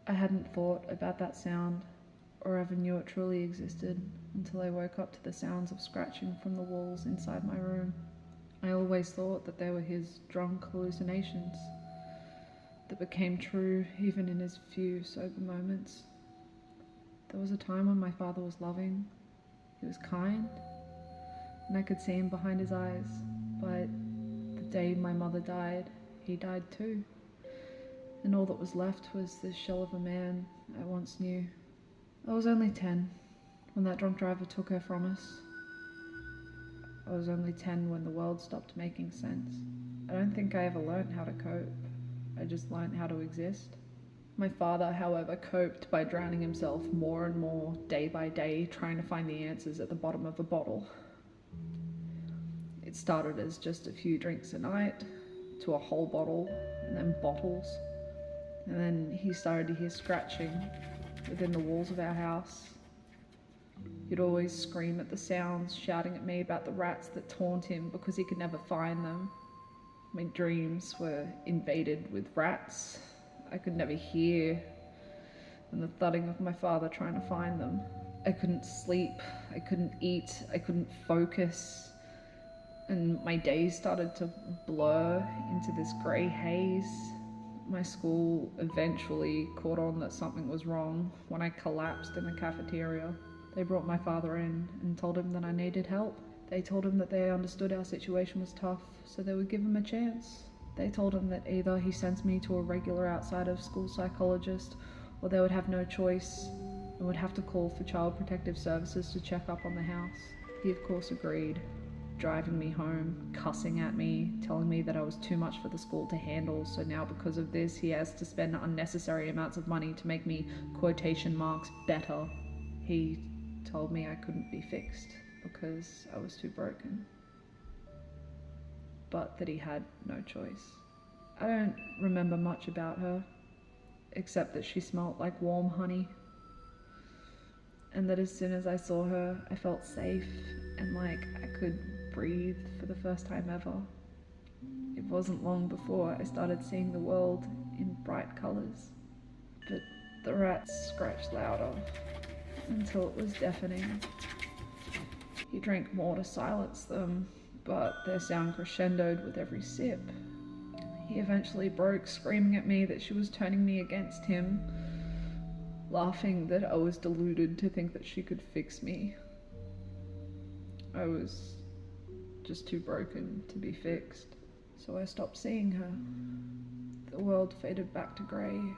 I hadn't thought about that sound or ever knew it truly existed until I woke up to the sounds of scratching from the walls inside my room. I always thought that they were his drunk hallucinations that became true even in his few sober moments. There was a time when my father was loving, he was kind, and I could see him behind his eyes, but the day my mother died, he died too. And all that was left was this shell of a man I once knew. I was only 10 when that drunk driver took her from us. I was only 10 when the world stopped making sense. I don't think I ever learned how to cope. I just learned how to exist. My father, however, coped by drowning himself more and more, day by day, trying to find the answers at the bottom of a bottle. It started as just a few drinks a night, to a whole bottle, and then bottles. And then he started to hear scratching within the walls of our house. He'd always scream at the sounds, shouting at me about the rats that taunt him because he could never find them. My dreams were invaded with rats. I could never hear, and the thudding of my father trying to find them. I couldn't sleep, I couldn't eat, I couldn't focus, and my days started to blur into this grey haze. My school eventually caught on that something was wrong when I collapsed in the cafeteria. They brought my father in and told him that I needed help. They told him that they understood our situation was tough, so they would give him a chance. They told him that either he sends me to a regular outside of school psychologist, or they would have no choice and would have to call for Child Protective Services to check up on the house. He of course agreed, driving me home, cussing at me, telling me that I was too much for the school to handle, so now because of this he has to spend unnecessary amounts of money to make me, quotation marks, better. He told me I couldn't be fixed because I was too broken, but that he had no choice. I don't remember much about her, except that she smelt like warm honey, and that as soon as I saw her, I felt safe and like I could breathe for the first time ever. It wasn't long before I started seeing the world in bright colours, but the rats scratched louder until it was deafening. He drank more to silence them, but their sound crescendoed with every sip. He eventually broke, screaming at me that she was turning me against him, laughing that I was deluded to think that she could fix me. I was just too broken to be fixed, so I stopped seeing her. The world faded back to grey, and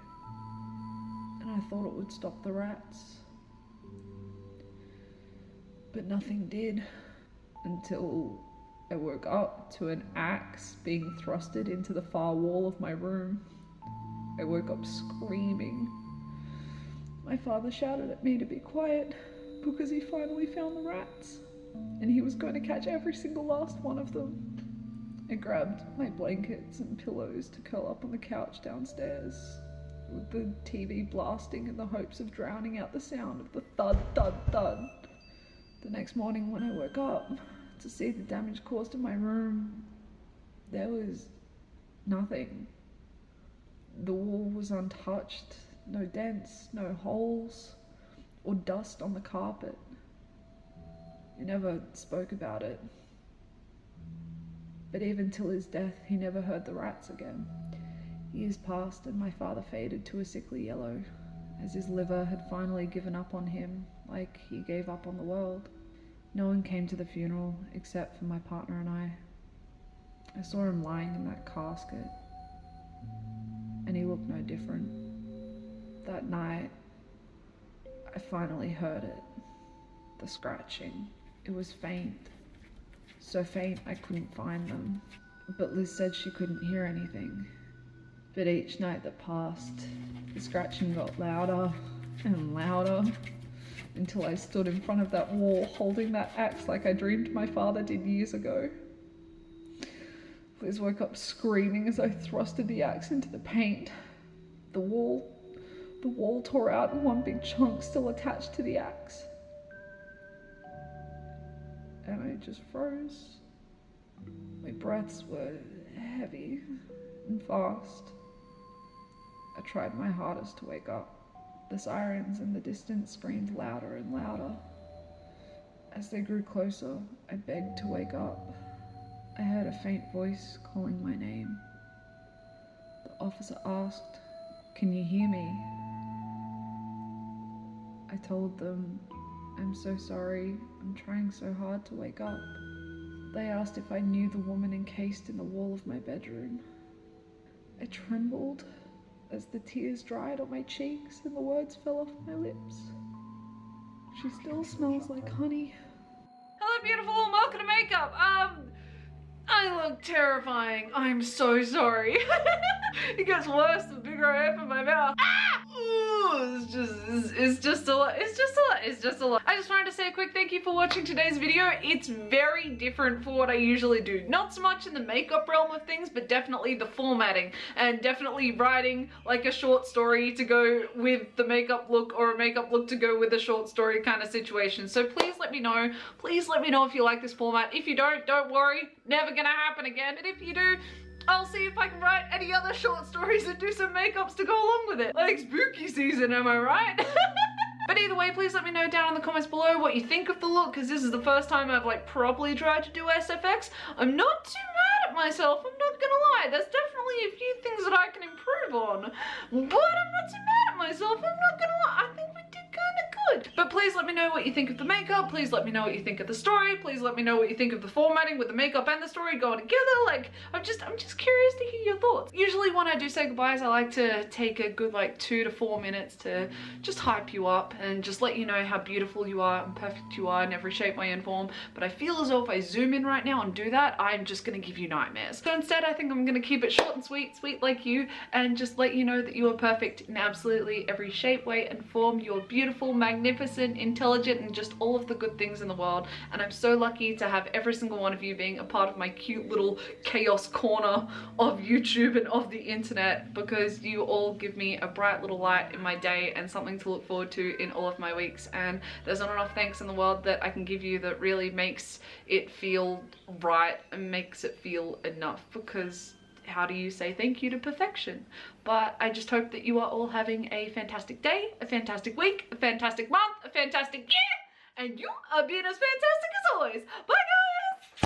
I thought it would stop the rats. But nothing did, until I woke up to an axe being thrusted into the far wall of my room. I woke up screaming. My father shouted at me to be quiet because he finally found the rats, and he was going to catch every single last one of them. I grabbed my blankets and pillows to curl up on the couch downstairs, with the TV blasting in the hopes of drowning out the sound of the thud, thud, thud. The next morning when I woke up to see the damage caused in my room, there was nothing. The wall was untouched, no dents, no holes, or dust on the carpet. He never spoke about it. But even till his death, he never heard the rats again. Years passed and my father faded to a sickly yellow, as his liver had finally given up on him, like he gave up on the world. No one came to the funeral except for my partner and I. I saw him lying in that casket, and he looked no different. That night, I finally heard it, the scratching. It was faint, so faint I couldn't find them, but Liz said she couldn't hear anything. But each night that passed, the scratching got louder and louder, until I stood in front of that wall holding that axe like I dreamed my father did years ago. Liz woke up screaming as I thrusted the axe into the paint. The wall tore out and one big chunk still attached to the axe. And I just froze. My breaths were heavy and fast. I tried my hardest to wake up. The sirens in the distance screamed louder and louder. As they grew closer, I begged to wake up. I heard a faint voice calling my name. The officer asked, "Can you hear me?" I told them, "I'm so sorry, I'm trying so hard to wake up." They asked if I knew the woman encased in the wall of my bedroom. I trembled as the tears dried on my cheeks and the words fell off my lips. "She still smells like honey." Hello beautiful and welcome to Makeup. I look terrifying. I'm so sorry. It gets worse the bigger I open my mouth. Ooh, it's just a lot. I just wanted to say a quick thank you for watching today's video. It's very different for what I usually do. Not so much in the makeup realm of things, but definitely the formatting and definitely writing like a short story to go with the makeup look or a makeup look to go with a short story kind of situation. So please let me know. Please let me know if you like this format. If you don't worry. Never gonna happen again. And if you do, I'll see if I can write any other short stories and do some makeups to go along with it. Like spooky season, am I right? But either way, please let me know down in the comments below what you think of the look, because this is the first time I've like properly tried to do SFX. I'm not too mad at myself, I'm not gonna lie. There's definitely a few things that I can improve on, but I'm not too mad at myself, I'm not gonna lie. I think we did kind of good. But please let me know what you think of the makeup, please let me know what you think of the story, please let me know what you think of the formatting with the makeup and the story going together. Like, I'm just curious to hear your thoughts. Usually when I do say goodbyes, I like to take a good like 2 to 4 minutes to just hype you up and just let you know how beautiful you are and perfect you are in every shape, way and form. But I feel as though if I zoom in right now and do that, I'm just gonna give you nightmares. So instead, I think I'm gonna keep it short and sweet, sweet like you, and just let you know that you are perfect in absolutely every shape, way and form. You're beautiful, magnificent, intelligent, and just all of the good things in the world. And I'm so lucky to have every single one of you being a part of my cute little chaos corner of YouTube and of the internet, because you all give me a bright little light in my day and something to look forward to in all of my weeks. And there's not enough thanks in the world that I can give you that really makes it feel right and makes it feel enough, because how do you say thank you to perfection? But I just hope that you are all having a fantastic day, a fantastic week, a fantastic month, a fantastic year, and you are being as fantastic as always. Bye guys!